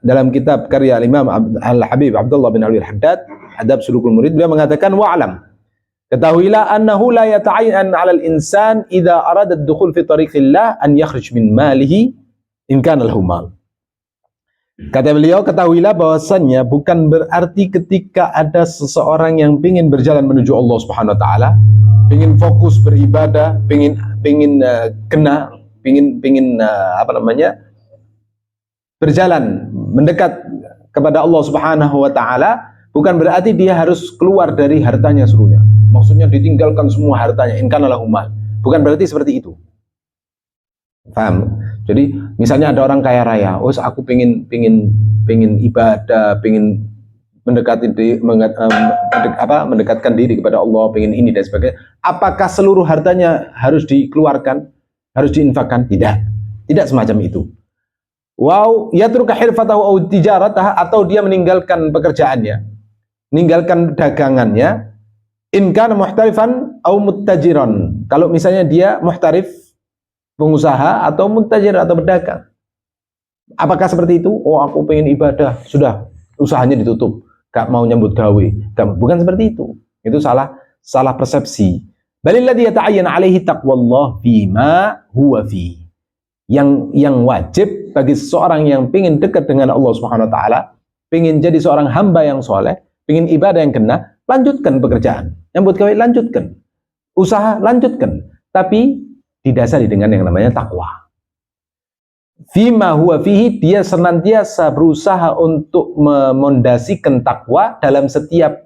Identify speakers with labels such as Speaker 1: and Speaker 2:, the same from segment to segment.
Speaker 1: dalam kitab karya Imam Al-Habib Abdullah bin Alwi Al-Haddad, Adab Sulukul Murid, beliau mengatakan wa'alam, ketahuilah annahu la yata'ayyan 'alal insan idza arada ad-dukhul fi tariqillah an yakhrij min malihi in kana lahu mal. Kata beliau, ketahuilah bahwasannya bukan berarti ketika ada seseorang yang ingin berjalan menuju Allah Subhanahu wa taala, ingin fokus beribadah, ingin berjalan mendekat kepada Allah Subhanahu wa taala, bukan berarti dia harus keluar dari hartanya seluruhnya. Maksudnya ditinggalkan semua hartanya, in kana lahu mal. Bukan berarti seperti itu. Paham? Jadi misalnya ada orang kaya raya, oh aku pengen ibadah, pengen mendekatkan diri kepada Allah, pengen ini dan sebagainya. Apakah seluruh hartanya harus dikeluarkan, harus diinfakkan? Tidak semacam itu. Wow, yatruka hirfatahu aw tijaratah, atau dia meninggalkan pekerjaannya, meninggalkan dagangannya, in kana muhtarifan aw muttajiran. Kalau misalnya dia muhtarif, pengusaha, atau muntajir, atau pedagang. Apakah seperti itu? Oh, aku pengen ibadah, sudah usahanya ditutup, gak mau nyambut gawe. Bukan seperti itu. Itu salah persepsi. Balilladzi yata'ayyan 'alaihi taqwallah fima huwa fi. Yang wajib bagi seseorang yang ingin dekat dengan Allah Subhanahu wa taala, ingin jadi seorang hamba yang soleh, ingin ibadah yang kena, lanjutkan pekerjaan. Nyambut gawe, lanjutkan. Usaha, lanjutkan. Tapi didasari dengan yang namanya takwa. Fima huwa fihi, dia senantiasa berusaha untuk memondasikan takwa dalam setiap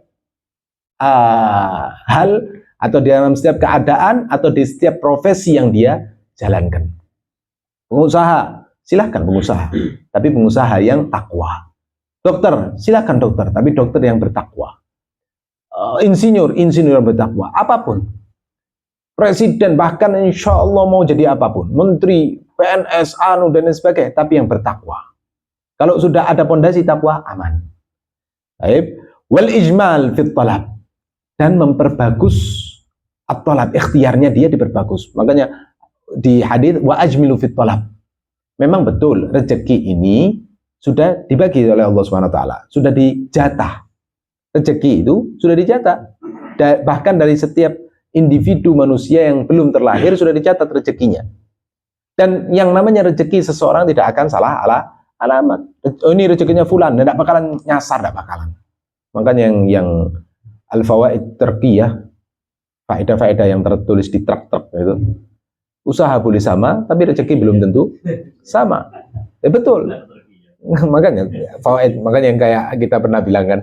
Speaker 1: hal, atau dalam setiap keadaan, atau di setiap profesi yang dia jalankan. Pengusaha, silahkan pengusaha, tapi pengusaha yang takwa. Dokter, silahkan dokter, tapi dokter yang bertakwa. Insinyur yang bertakwa. Apapun. Presiden, bahkan insya Allah mau jadi apapun, menteri, PNS, dan lain sebagainya, tapi yang bertakwa. Kalau sudah ada pondasi takwa, aman. Baik. Wal ijmal fit talab, dan memperbagus at-talab, ikhtiarnya dia diperbagus. Makanya di hadis wa ajmilu fit talab. Memang betul rezeki ini sudah dibagi oleh Allah Subhanahu wa taala, sudah dijatah. Rezeki itu sudah dijatah. Bahkan dari setiap individu manusia yang belum terlahir sudah dicatat rezekinya. Dan yang namanya rezeki seseorang tidak akan salah alamat. Oh, ini rezekinya fulan, tidak bakalan nyasar, tidak bakalan. Makanya yang al-fawaid terqiyah, faedah-faedah yang tertulis di truk-truk itu, usaha boleh sama, tapi rezeki belum tentu sama. Betul. Makanya fawaid, makanya yang kayak kita pernah bilang kan,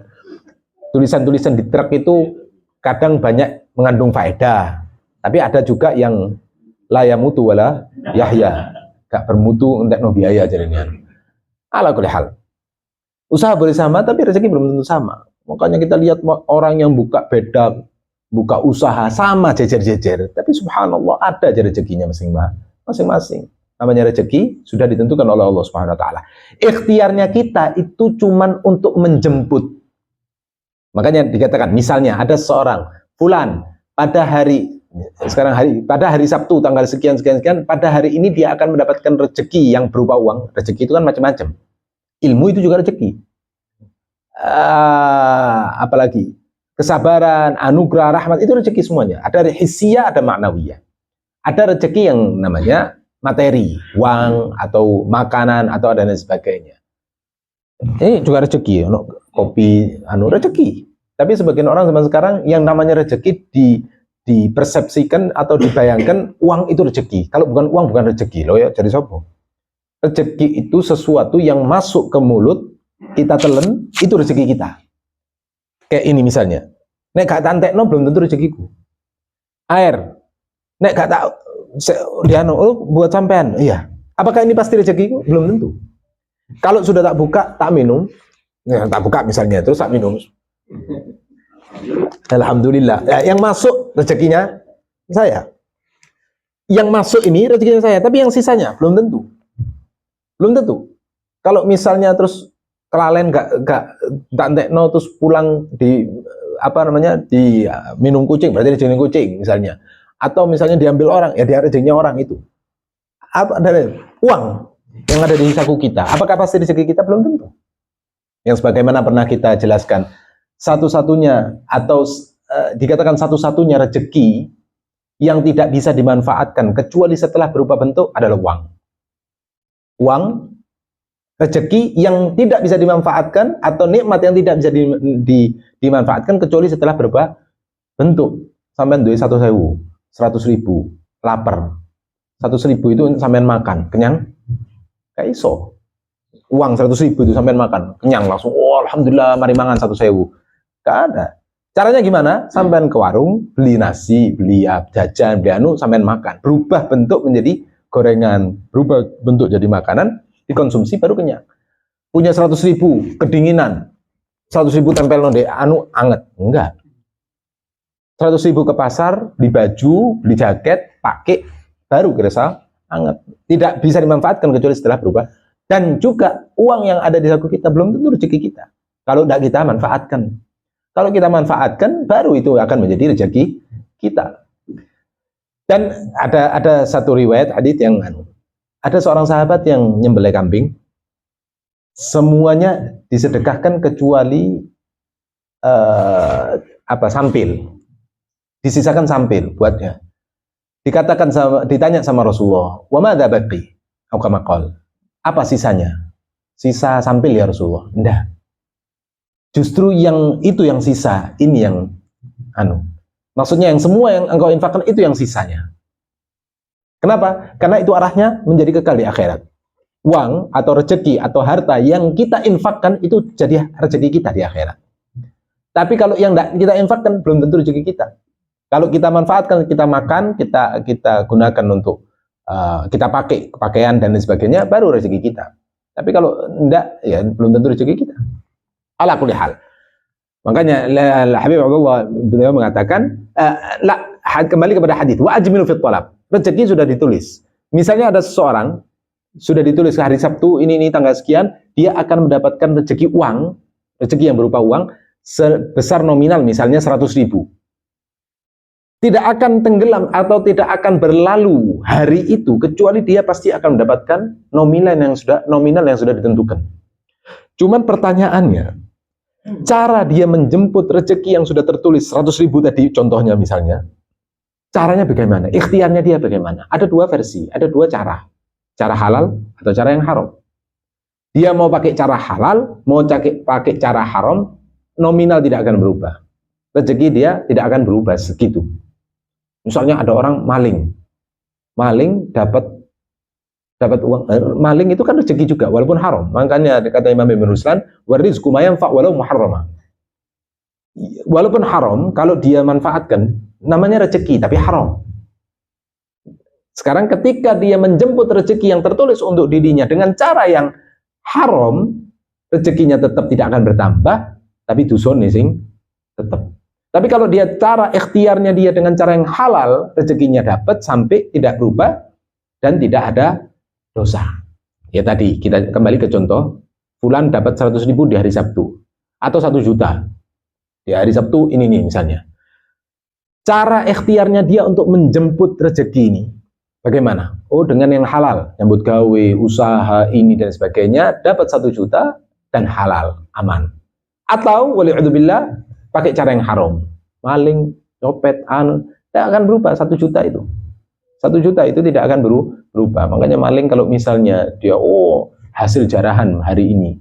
Speaker 1: tulisan-tulisan di truk itu kadang banyak mengandung faedah, tapi ada juga yang la yamutu wala yahya, gak bermutu entek no biaya jadinya. Ala kulli hal. Usaha boleh sama tapi rezeki belum tentu sama. Makanya kita lihat orang yang buka bedak, buka usaha sama jejer-jejer, tapi subhanallah ada aja rezekinya masing-masing. Namanya rezeki sudah ditentukan oleh Allah Subhanahu wa taala. Ikhtiarnya kita itu cuman untuk menjemput. Makanya dikatakan, misalnya ada seorang fulan pada hari Sabtu tanggal sekian, pada hari ini dia akan mendapatkan rezeki yang berupa uang. Rezeki itu kan macam-macam. Ilmu itu juga rezeki. Apalagi kesabaran, anugerah, rahmat, itu rezeki semuanya. Ada hissiyah, ada ma'nawiyah. Ada rezeki yang namanya materi, uang atau makanan atau dan sebagainya. Ini juga rezeki, kopi, rezeki. Tapi sebagian orang zaman sekarang yang namanya rezeki dipersepsikan atau dibayangkan uang itu rezeki. Kalau bukan uang bukan rezeki loh ya, jadi sopo. Rezeki itu sesuatu yang masuk ke mulut, kita telan, itu rezeki kita. Kayak ini misalnya. Nek gak tantekno belum tentu rezekiku. Air. Nek gak tak buat sampean. Iya. Apakah ini pasti rezekiku? Belum tentu. Kalau sudah tak buka, tak minum. Ya, tak buka misalnya, terus tak minum. Alhamdulillah. Ya, yang masuk rezekinya saya. Yang masuk ini rezekinya saya, tapi yang sisanya belum tentu. Belum tentu. Kalau misalnya terus kelalen gak entekno terus pulang di minum kucing, berarti rezeki kucing misalnya. Atau misalnya diambil orang, ya dia rezekinya orang itu. Apa dari uang? yang ada di saku kita. Apakah pasti rezeki kita? Belum tentu. Yang sebagaimana pernah kita jelaskan, satu-satunya atau dikatakan satu-satunya rezeki yang tidak bisa dimanfaatkan kecuali setelah berupa bentuk adalah uang. Uang, rezeki yang tidak bisa dimanfaatkan atau nikmat yang tidak bisa dimanfaatkan kecuali setelah berupa bentuk. Sampai duit 1.000, 100.000, lapar. 100.000 itu sampean makan, kenyang? Gak iso. Uang 100.000 itu sampean makan, kenyang langsung. Oh, alhamdulillah, mari mangan 1.000. Gak ada. Caranya gimana? Sampean ke warung, beli nasi, beli jajan, beli anu, sampean makan. Berubah bentuk menjadi gorengan, berubah bentuk jadi makanan, dikonsumsi baru kenyang. Punya 100.000, kedinginan. 100.000 tempel nonde anu anget. Enggak. 100.000 ke pasar, beli baju, beli jaket, pakai, baru kerasa anget. Tidak bisa dimanfaatkan kecuali setelah berubah. Dan juga uang yang ada di saku kita belum tentu rezeki kita. Kalau tidak kita manfaatkan. Kalau kita manfaatkan, baru itu akan menjadi rezeki kita. Dan ada satu riwayat hadits yang ada seorang sahabat yang nyembelih kambing, semuanya disedekahkan kecuali sampil. Disisakan sampil buatnya. Ditanya sama Rasulullah, "Wa madza baqi?" Atau kama qala, apa sisanya? Sisa sampil ya Rasulullah. Enggak. Justru yang itu yang sisa, ini yang maksudnya yang semua yang engkau infakkan itu yang sisanya. Kenapa? Karena itu arahnya menjadi kekal di akhirat. Uang atau rezeki atau harta yang kita infakkan itu jadi rezeki kita di akhirat. Tapi kalau yang tidak kita infakkan belum tentu rezeki kita. Kalau kita manfaatkan, kita makan, kita gunakan untuk kita pakai pakaian dan lain sebagainya, baru rezeki kita. Tapi kalau enggak, ya belum tentu rezeki kita. Ala kulli hal. Makanya Habib Abdullah beliau mengatakan, kembali kepada hadis, wa ajmilu fit talab. Rezeki sudah ditulis. Misalnya ada seseorang sudah ditulis hari Sabtu ini tanggal sekian, dia akan mendapatkan rezeki uang, rezeki yang berupa uang sebesar nominal misalnya 100.000. Tidak akan tenggelam atau tidak akan berlalu hari itu kecuali dia pasti akan mendapatkan nominal yang sudah ditentukan. Cuman pertanyaannya, cara dia menjemput rezeki yang sudah tertulis 100.000 tadi contohnya misalnya, caranya bagaimana? Ikhtiarnya dia bagaimana? Ada dua versi, ada dua cara. Cara halal atau cara yang haram. Dia mau pakai cara halal, mau pakai cara haram, nominal tidak akan berubah. Rezeki dia tidak akan berubah segitu. Misalnya ada orang maling dapat uang, maling itu kan rezeki juga walaupun haram. Makanya kata Imam Ibn Ruslan, warizqu ma yanfa' walau muharrama. Walaupun haram, kalau dia manfaatkan namanya rezeki tapi haram. Sekarang ketika dia menjemput rezeki yang tertulis untuk dirinya dengan cara yang haram, rezekinya tetap tidak akan bertambah, tapi dusone sing tetap. Tapi kalau dia cara ikhtiarnya dia dengan cara yang halal, rezekinya dapat sampai tidak berubah dan tidak ada dosa. Ya tadi kita kembali ke contoh, fulan dapat 100.000 di hari Sabtu atau 1 juta di hari Sabtu ini nih misalnya. Cara ikhtiarnya dia untuk menjemput rezeki ini bagaimana? Oh, dengan yang halal, nyambut gawe, usaha ini dan sebagainya, dapat 1 juta dan halal, aman. Atau wali'udzubillah pakai cara yang haram, maling, copet, tidak akan berubah 1 juta itu. 1 juta itu tidak akan berubah. Makanya maling kalau misalnya dia hasil jarahan hari ini,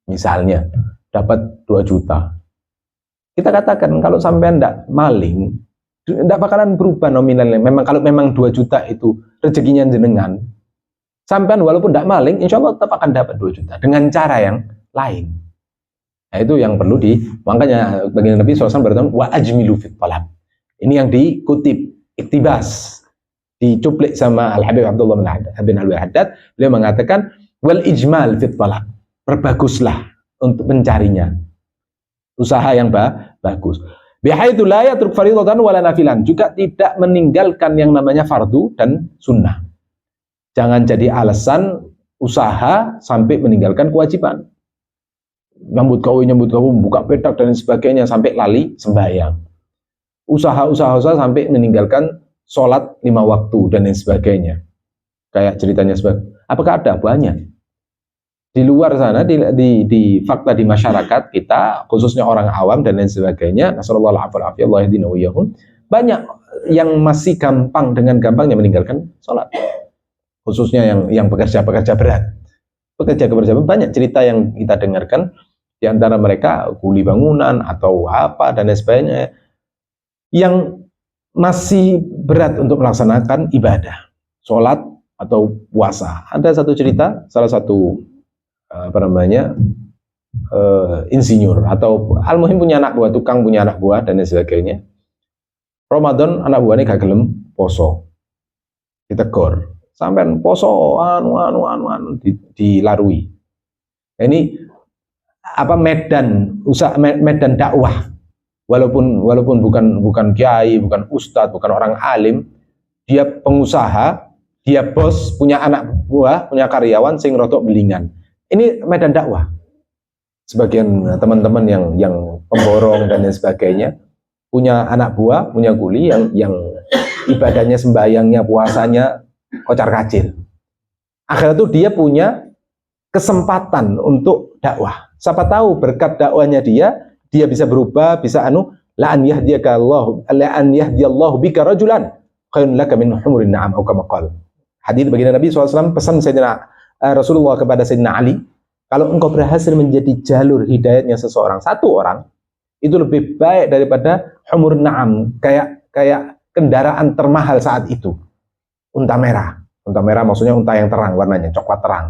Speaker 1: misalnya dapat 2 juta. Kita katakan kalau sampai tidak maling, tidak bakalan berubah nominalnya. Kalau memang 2 juta itu rezekinya jenengan, sampean walaupun tidak maling, insya Allah tetap akan dapat 2 juta dengan cara yang lain. Nah, itu yang perlu makanya baginda Nabi SAW berkata, wa ajmilu fit talab. Ini yang dikutip, iktibas, dicuplik sama Al-Habib Abdullah bin Al-Haddad, beliau mengatakan, wal ijmal fit talab. Perbaguslah untuk mencarinya. Usaha yang bagus. Bihaitsu la yatruk fardhatan wala nafilan, juga tidak meninggalkan yang namanya fardu dan sunnah. Jangan jadi alasan usaha sampai meninggalkan kewajiban. Nyambut kau, buka petak dan sebagainya sampai lali sembahyang. Usaha sampai meninggalkan sholat 5 waktu dan lain sebagainya. Kayak ceritanya Apakah ada? Banyak. Di luar sana, di fakta di masyarakat kita, khususnya orang awam dan lain sebagainya, nasallallahu alaihi wa sallam, banyak yang masih gampang, dengan gampangnya meninggalkan sholat. Khususnya yang pekerja-pekerja berat. Pekerja-pekerja banyak cerita yang kita dengarkan, di antara mereka kuli bangunan atau apa dan lain sebagainya, yang masih berat untuk melaksanakan ibadah, sholat atau puasa. Ada satu cerita, salah satu insinyur atau al-muhim punya anak buah, tukang punya anak buah dan lain sebagainya. Ramadan anak buahnya gak gelem poso, ditegur, sampean poso dilarui. Ini medan dakwah, walaupun bukan kiai, bukan ustadz, bukan orang alim, dia pengusaha, dia bos, punya anak buah, punya karyawan sing rotok belingan. Ini medan dakwah. Sebagian teman-teman yang pemborong dan lain sebagainya punya anak buah, punya kuli yang ibadahnya, sembayangnya, puasanya kocar-kacir. Akhirnya tuh dia punya kesempatan untuk dakwah. Siapa tahu berkat dakwahnya dia bisa berubah, bisa la an yahdiyallahu bika rajulan khairun laka min humurin na'am atau kama qala. Hadis baginda Nabi SAW, pesan Sayyidina Rasulullah kepada Sayyidina Ali, kalau engkau berhasil menjadi jalur hidayatnya seseorang, satu orang, itu lebih baik daripada humur na'am, kayak kendaraan termahal saat itu. Unta merah. Unta merah maksudnya unta yang terang warnanya, coklat terang.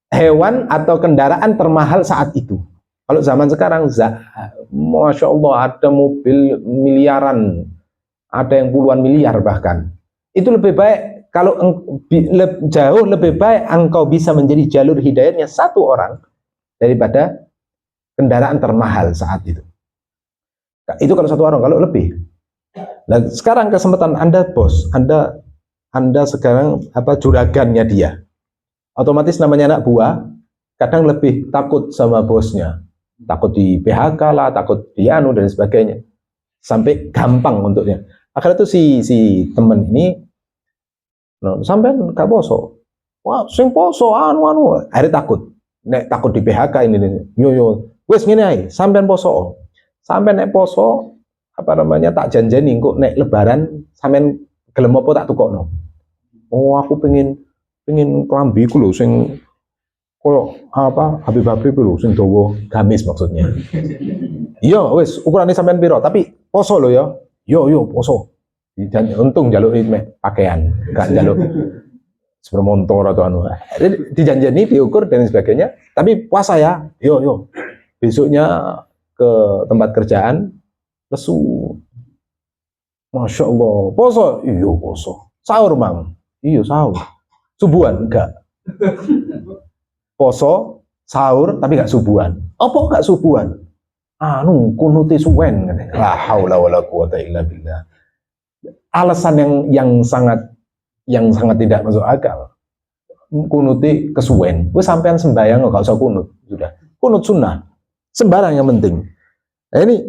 Speaker 1: Hewan atau kendaraan termahal saat itu. Kalau zaman sekarang, Masya Allah, ada mobil miliaran, ada yang puluhan miliar bahkan. Itu lebih baik, kalau jauh lebih baik engkau bisa menjadi jalur hidayatnya satu orang daripada kendaraan termahal saat itu. Itu kalau satu orang, kalau lebih. Nah, sekarang kesempatan Anda bos, Anda sekarang juragannya dia. Otomatis namanya anak buah, kadang lebih takut sama bosnya. Takut di PHK lah, takut di dan sebagainya. Sampai gampang untuknya. Akhirnya tuh si temen ini, sampai gak poso. Wah, sing poso akhirnya takut. Nek takut di PHK ini. Yo. Wes ngene ae, sampean poso. Sampean nek poso, tak janjani kok nek lebaran sampean gelem apa tak tukokno. Oh, aku pengen klambi ku lho sing koyo Habib-habib lho sing dawa gamis maksudnya. Iya, wes ukurane sampean piro, tapi poso lho ya. Yo poso. Untung jaluk pakaian, gak jaluk sepermontor atau dijanjani, diukur dan sebagainya. Tapi puasa ya. Yo. Besoknya ke tempat kerjaan lesu. Masya Allah, poso? Iya poso. Sahur mang? Iya sahur. Subuhan? Enggak. Poso, sahur, tapi gak subuhan. Apa gak subuhan? Kunuti suwen. La haula wala quwata illa billah. Alasan yang sangat tidak masuk akal. Kunuti kesuwen. Gue sampean sembahyang gak usah kunut. Sudah. Kunut sunnah. Sembarang yang penting. Nah, ini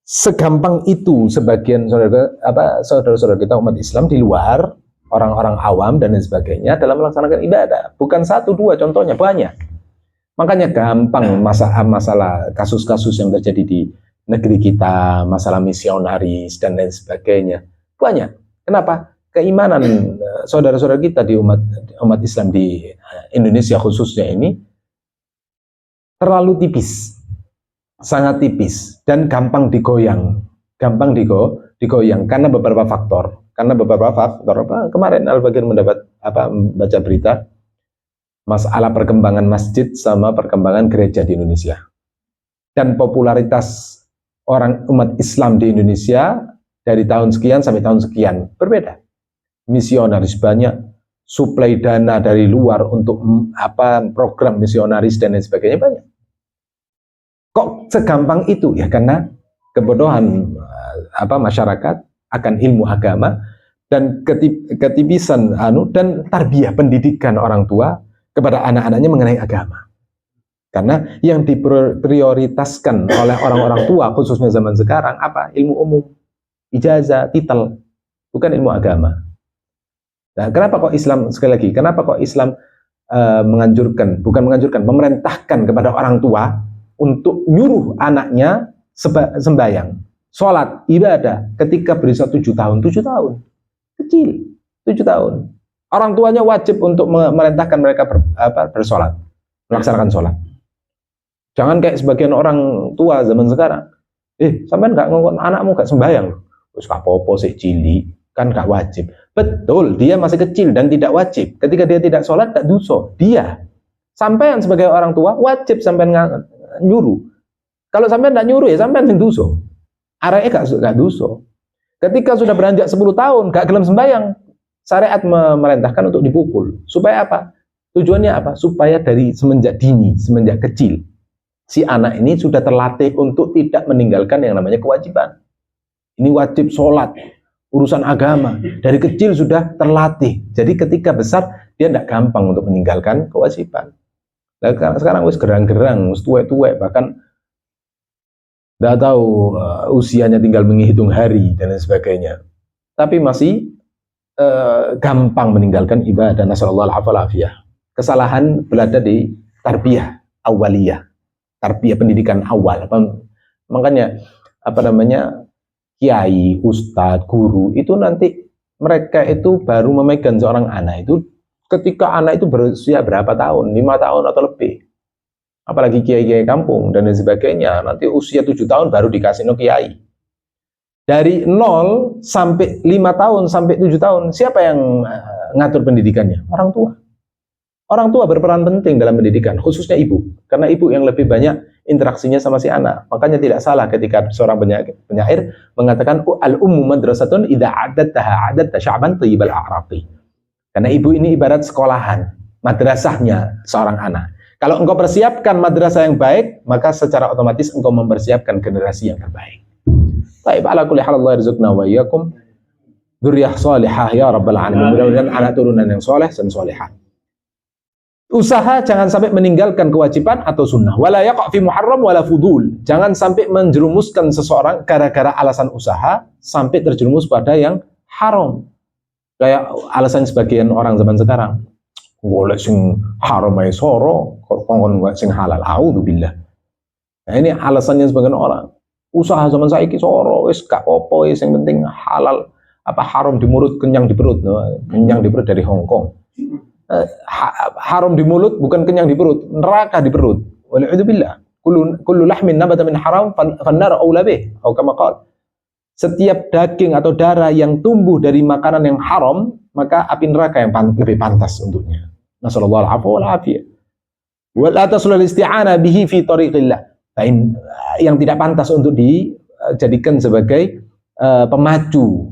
Speaker 1: segampang itu sebagian saudara-saudara kita umat Islam di luar, orang-orang awam dan lain sebagainya dalam melaksanakan ibadah. Bukan satu dua, contohnya banyak. Makanya gampang masalah kasus-kasus yang terjadi di negeri kita, masalah misionaris dan lain sebagainya. Banyak. Kenapa? Keimanan saudara-saudara kita di umat Islam di Indonesia khususnya ini terlalu tipis. Sangat tipis dan gampang digoyang. Digoyang karena beberapa faktor. Kemarin Al-Bagir membaca berita masalah perkembangan masjid sama perkembangan gereja di Indonesia. Dan popularitas orang umat Islam di Indonesia dari tahun sekian sampai tahun sekian berbeda. Misionaris banyak, suplai dana dari luar untuk program misionaris dan lain sebagainya banyak. Kok segampang itu? Ya karena kebodohan masyarakat akan ilmu agama dan ketipisan dan tarbiyah pendidikan orang tua kepada anak-anaknya mengenai agama. Karena yang diprioritaskan oleh orang-orang tua khususnya zaman sekarang ilmu umum, ijazah, titel, bukan ilmu agama. Nah, kenapa kok Islam, sekali lagi, kenapa kok Islam memerintahkan kepada orang tua untuk nyuruh anaknya sembahyang, sholat, ibadah ketika berusia 7 tahun, 7 tahun, kecil, 7 tahun. Orang tuanya wajib untuk memerintahkan mereka bersolat, melaksanakan sholat. Jangan kayak sebagian orang tua zaman sekarang, sampean nggak ngomong anakmu nggak sembahyang, terus kapopo sih cili, kan nggak wajib. Betul, dia masih kecil dan tidak wajib. Ketika dia tidak sholat, tak dosa. Dia, sampean sebagai orang tua wajib sampean nyuruh. Kalau sampean nggak nyuruh ya sampean sing dosa. Arahnya nggak dosa. Ketika sudah beranjak 10 tahun, nggak gelem sembahyang, syariat memerintahkan untuk dipukul. Supaya apa? Tujuannya apa? Supaya dari semenjak dini, semenjak kecil, si anak ini sudah terlatih untuk tidak meninggalkan yang namanya kewajiban. Ini wajib sholat, urusan agama. Dari kecil sudah terlatih. Jadi ketika besar, dia tidak gampang untuk meninggalkan kewajiban. Nah, sekarang wis gerang-gerang, wis tuwek-tuwek, bahkan tidak tahu usianya tinggal menghitung hari dan lain sebagainya. Tapi masih gampang meninggalkan ibadah. Nasallallahu alaihi. Kesalahan berada di tarbiyah awaliyah. Tarbiyah pendidikan awal. Makanya kiai, ustadz, guru itu nanti mereka itu baru memegang seorang anak itu ketika anak itu berusia berapa tahun, 5 tahun atau lebih. Apalagi kiai-kiai kampung dan lain sebagainya, nanti usia 7 tahun baru dikasih kiai. Dari 0 sampai 5 tahun sampai 7 tahun, siapa yang ngatur pendidikannya? Orang tua. Orang tua berperan penting dalam pendidikan, khususnya ibu. Karena ibu yang lebih banyak interaksinya sama si anak. Makanya tidak salah ketika seorang penyair mengatakan al-ummu madrasatun idza a'adattaha a'adatta sya'ban thayyibal a'raqi. Karena ibu ini ibarat sekolahan, madrasahnya seorang anak. Kalau engkau persiapkan madrasah yang baik, maka secara otomatis engkau mempersiapkan generasi yang terbaik. Baik, ala kulli hal Allah yarzuqna wa iyyakum dzurriyyah shalihah ya rabbal alamin. Mudah-mudahan anak turunan yang soleh dan solehah. Usaha jangan sampai meninggalkan kewajiban atau sunnah. Wala yaqa fi muharram wala fudul. Jangan sampai menjerumuskan seseorang gara-gara alasan usaha sampai terjerumus pada yang haram. Kayak alasan sebagian orang zaman sekarang. Golek sing haram ae soro, kok kongkon golek sing halal. Auzubillah. Nah, ini alasannya sebagian orang. Usaha zaman saiki soro wis gak apa-apa, yang penting halal haram di mulut, kenyang di perut. Kenyang di perut dari Hong Kong. Haram di mulut bukan kenyang di perut, neraka di perut. Wal'udzubillah. Kullu lahmin nabata min haram fannar aula bih. Atau kama qala. Setiap daging atau darah yang tumbuh dari makanan yang haram, maka api neraka yang lebih pantas untuknya. Nasallallahu alaihi wal afiyah. Wal atasul isti'ana bihi fi tariqillah. Yang tidak pantas untuk dijadikan sebagai pemacu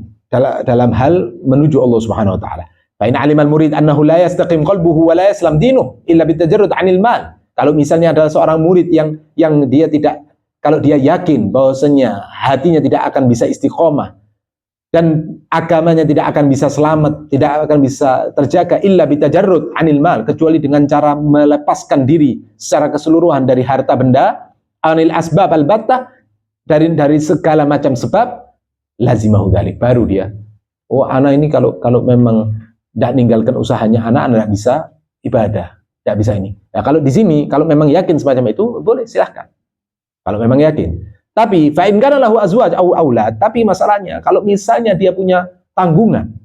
Speaker 1: dalam hal menuju Allah Subhanahu wa taala. Fa in 'alimal murid annahu la yastaqim qalbuhu wa la yaslam dinuhu illa bitajarrud 'anil mal. Kalau misalnya ada seorang murid yang dia tidak, kalau dia yakin bahwasanya hatinya tidak akan bisa istiqomah dan agamanya tidak akan bisa selamat, tidak akan bisa terjaga illa bitajarrud 'anil mal, kecuali dengan cara melepaskan diri secara keseluruhan dari harta benda, 'anil asbab al-battah, dari segala macam sebab, lazimahu dzalik, baru dia, anak ini kalau memang tidak meninggalkan usahanya, anak tidak bisa ibadah, tidak bisa ini. Nah, kalau di sini, kalau memang yakin semacam itu, boleh, silahkan. Kalau memang yakin. Tapi, fa in kana lahu azwaj aw aulad, tapi masalahnya, kalau misalnya dia punya tanggungan,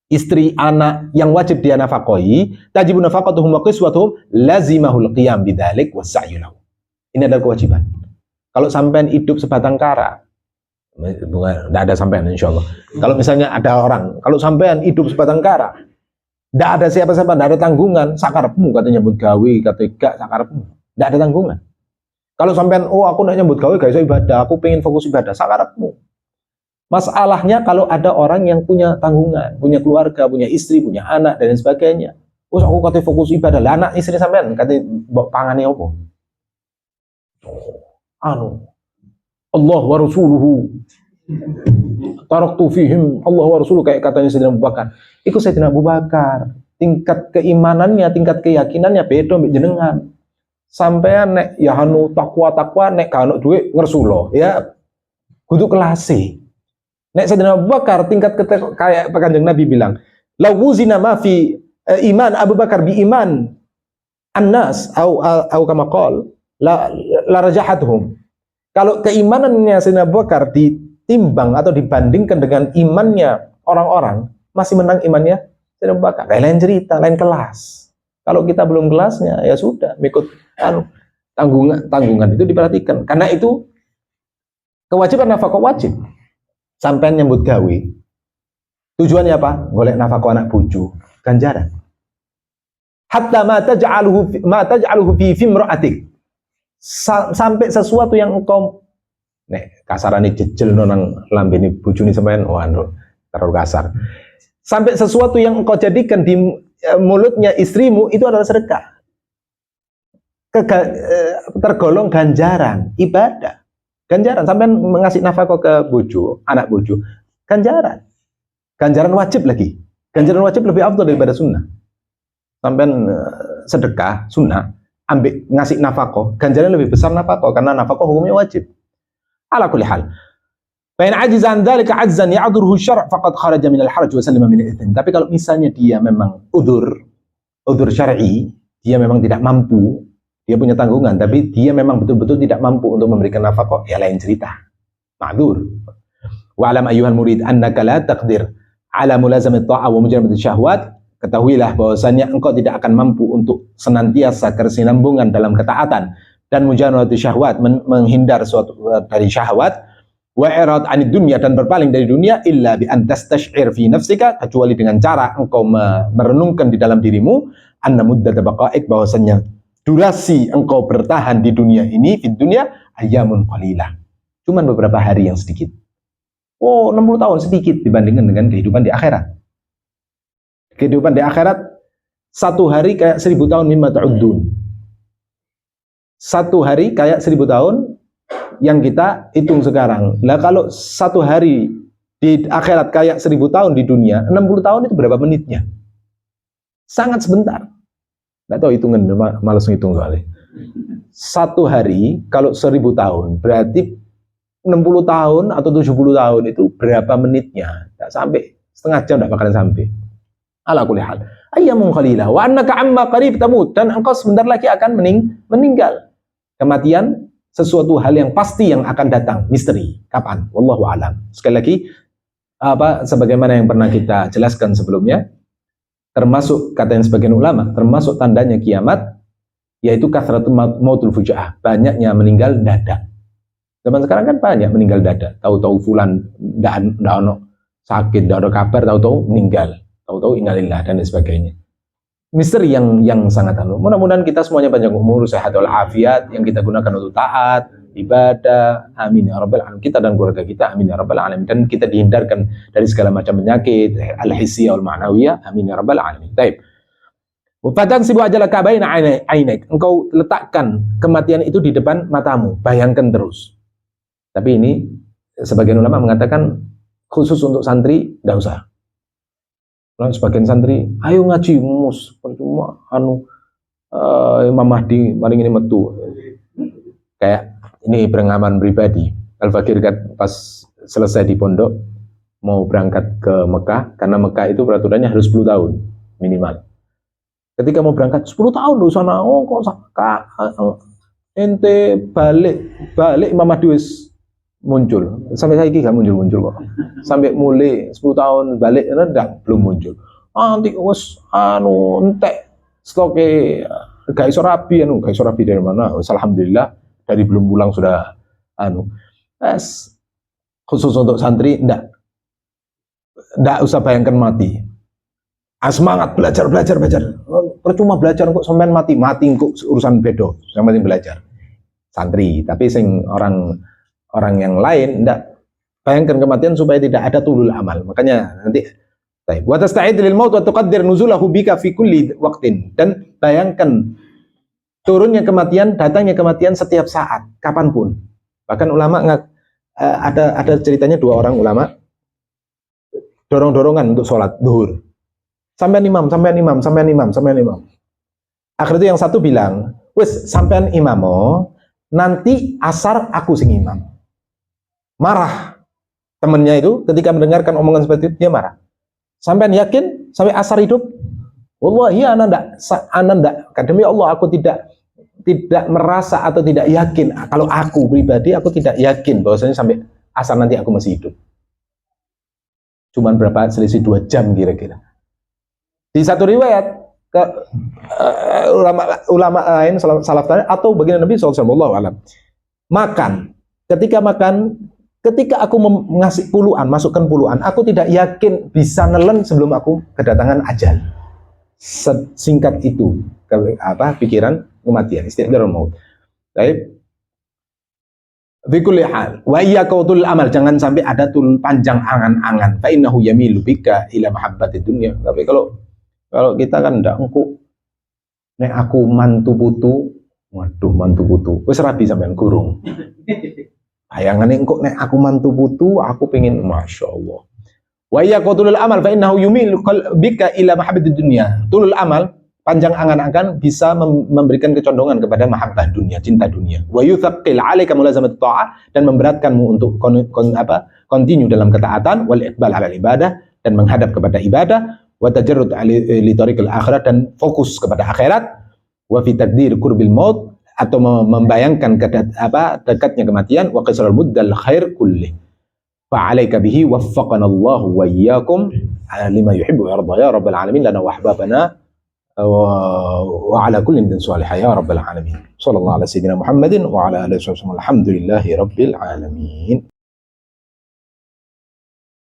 Speaker 1: istri, anak yang wajib dia nafkahi, tajibu nafaqatuhum wa qiswatuhum, lazimahul qiyam bidzalik wasa'yu lahu. Ini adalah kewajiban. Kalau sampean hidup sebatang kara, tidak ada sampean insya Allah. Kalau misalnya ada orang, kalau sampean hidup sebatang kara, tidak ada siapa-siapa, tidak ada tanggungan, sakarepmu katanya nyambut gawe, kata gak sakarepmu, tidak ada tanggungan. Kalau sampean, aku nak nyambut gawe gak iso ibadah, aku pengen fokus ibadah, sakarepmu. Masalahnya kalau ada orang yang punya tanggungan, punya keluarga, punya istri, punya anak dan sebagainya. Aku kata fokus ibadah, lah anak istri sampean kata pangane apa? Allah wa rasuluhu taraktu fihim Allah wa rasuluhu, kayak katanya Sayyidina Abu Bakar. Iku Sayyidina Abu Bakar, tingkat keimanannya, tingkat keyakinannya beda mbek jenengan. Sampean nek ya anu takwa nek gak ono duit ngersulo, ya kudu kelase. Nek Sayyidina Abu Bakar tingkat kayak Kanjeng Nabi bilang, Lau wuzina ma fi iman Abu Bakar bi iman annas au kama qol la rajahatuhum. Kalau keimanannya Sayyidina Abu Bakar ditimbang atau dibandingkan dengan imannya orang-orang, masih menang imannya Sayyidina Abu Bakar. Lain cerita, lain kelas. Kalau kita belum kelasnya, ya sudah, ikut tanggungan itu diperhatikan. Karena itu kewajiban nafkah wajib. Sampai nyambut gawe. Tujuannya apa? Golek nafkah anak bojo, ganjaran. Hatta ma taj'aluhu fi imra'atik. Sampai sesuatu yang engkau kasarane jejelno nang lambene bojone sampean, terlalu kasar. Sampai sesuatu yang engkau jadikan di mulutnya istrimu itu adalah sedekah. Tergolong ganjaran, ibadah. Ganjaran, sampean mengasih nafkah ke bojo, anak bojo, ganjaran. Ganjaran wajib lagi. Ganjaran wajib lebih afdal daripada sunnah. Sampean sedekah, sunnah, ambil ngasih nafkah, ganjaran lebih besar nafkah karena nafkah hukumnya wajib. Ala kulli hal. Fa in ajiza an dzalika ajzan ya'dhuruhu syara' faqad kharaja min al-haraj wa sallama min al-ithm. Tapi kalau misalnya dia memang udzur syar'i, dia memang tidak mampu, dia punya tanggungan, tapi dia memang betul-betul tidak mampu untuk memberikan nafkah, ya lain cerita. Ma'dzur. Wa alam ayyuhal murid annaka la taqdir ala mulazamati ta'ah wa mujanabati syahwat. Ketahuilah bahwasanya engkau tidak akan mampu untuk senantiasa kesinambungan dalam ketaatan dan mujanabati syahwat, menghindar suatu dari syahwat, wa irad anid dunya, dan berpaling dari dunia, illa bi an tastash'ir fi nafsika, kecuali dengan cara engkau merenungkan di dalam dirimu anna muddat baqa'ik, bahwasanya durasi engkau bertahan di dunia ini, di dunia ayyamun qalilah, cuman beberapa hari yang sedikit. 60 tahun sedikit dibandingkan dengan kehidupan di akhirat. Kehidupan di akhirat, satu hari kayak 1000 tahun mimma ta'uddun. Satu hari kayak 1000 tahun yang kita hitung sekarang. Nah, kalau satu hari di akhirat kayak 1000 tahun di dunia, 60 tahun itu berapa menitnya? Sangat sebentar. Nggak tahu hitungan, malas ngitung soalnya. Satu hari kalau 1000 tahun berarti 60 tahun atau 70 tahun itu berapa menitnya? Nggak sampai setengah jam, nggak bakalan sampai. Ala kulli hal. Ayyamun qalilah wa annaka amma qarib tamut, dan engkau sebentar lagi akan meninggal. Kematian sesuatu hal yang pasti yang akan datang, misteri. Kapan? Wallahu a'lam. Sekali lagi, sebagaimana yang pernah kita jelaskan sebelumnya, termasuk kata yang sebagian ulama, termasuk tandanya kiamat, yaitu kathratul mautul fujaah, banyaknya meninggal dadak. Zaman sekarang kan banyak meninggal dadak. Tahu-tahu fulan ndak ono sakit, ndak ada kabar, tahu-tahu meninggal, tahu-tahu innalillah dan sebagainya. Misteri yang sangat mudah-mudahan kita semuanya panjang umur, sehat walafiat, yang kita gunakan untuk taat, ibadah, amin ya rabbal alamin, kita dan keluarga kita, amin ya rabbal alamin, dan kita dihindarkan dari segala macam penyakit al-hissiyah wal ma'nawiyah, amin ya rabbal alamin. Baik. Fatan sibu ajalaka baina ainek, engkau letakkan kematian itu di depan matamu, bayangkan terus. Tapi ini sebagian ulama mengatakan khusus untuk santri enggak usah. Sebagian santri, ayo ngaji mus, percuma Imam Mahdi maring ini metu. Kayak ini pengalaman pribadi. Al-Fakir pas selesai di pondok mau berangkat ke Mekah, karena Mekah itu peraturannya harus 10 tahun minimal. Ketika mau berangkat 10 tahun di sana, ente balik Imam Mahdi wis muncul. Sampai saya ini gak muncul kok. Sampai mulai 10 tahun balik belum muncul. Nanti wis entek stoke gak iso rapi dari mana? Alhamdulillah dari belum pulang sudah khusus untuk santri ndak usah bayangkan mati. Semangat belajar. Percuma belajar kok sampean mati kok urusan bedo, yang penting belajar. Santri, tapi sing orang yang lain ndak bayangkan kematian supaya tidak ada tulul amal. Makanya nanti wa tasta'id lil maut wa tuqaddir nuzulahu bika fi kulli waqtin, dan bayangkan turunnya kematian, datangnya kematian setiap saat, kapanpun. Bahkan ulama ada ceritanya, 2 orang ulama dorong-dorongan untuk sholat zuhur. Sampean imam. Akhirnya itu yang satu bilang, wis sampean imamo, nanti asar aku sing imam. Marah temennya itu ketika mendengarkan omongan seperti itu, dia marah. Sampean yakin sampai asar hidup? Wallahi ana ndak, demi Allah aku tidak merasa atau tidak yakin. Kalau aku pribadi aku tidak yakin bahwasanya sampai asar nanti aku masih hidup. Cuman berapa, selisih 2 jam kira-kira. Di satu riwayat ke ulama lain salaf tadi atau baginda Nabi SAW makan, ketika aku ngasih puluhan, masukkan puluhan, aku tidak yakin bisa nelen sebelum aku kedatangan ajal. Singkat itu pikiran kematian, istighdarul maut. Baik. Fikul hal wa iyyaqautul amal, jangan sampai ada tul panjang angan-angan, fa innahu yamilu bika ila mahabbatid dunya. Tapi kalau kita kan ndak engko nek aku mantu putu, waduh mantu putu wis rabi sampean gurung. Bayangane engko nek aku mantu putu, aku pengen masyaallah. Wa iyyaqautul amal fa innahu yamilu bika ila mahabbatid dunya. Tulul amal, panjang angan-angan bisa memberikan kecondongan kepada mahabbah dunia, cinta dunia. Wa yuthaqqil 'alaika mulazamatu ta'ah, dan memberatkanmu untuk continue dalam ketaatan, wal iqbal 'ala ibadah, dan menghadap kepada ibadah, wa tajarrud li tariqil akhirat, dan fokus kepada akhirat, wa fi taqdir qurbil maut, atau membayangkan dekatnya kematian, wa qisrul muddal khair kulli. Fa 'alaika bihi waffaqana Allah wa iyyakum lima yuhibbu wa yarda ya rabbal alamin lana wa ahbabana وعلى كل من صالح يا رب العالمين. صلى الله على سيدنا محمد وعلى آله وصحبه الحمد لله رب العالمين.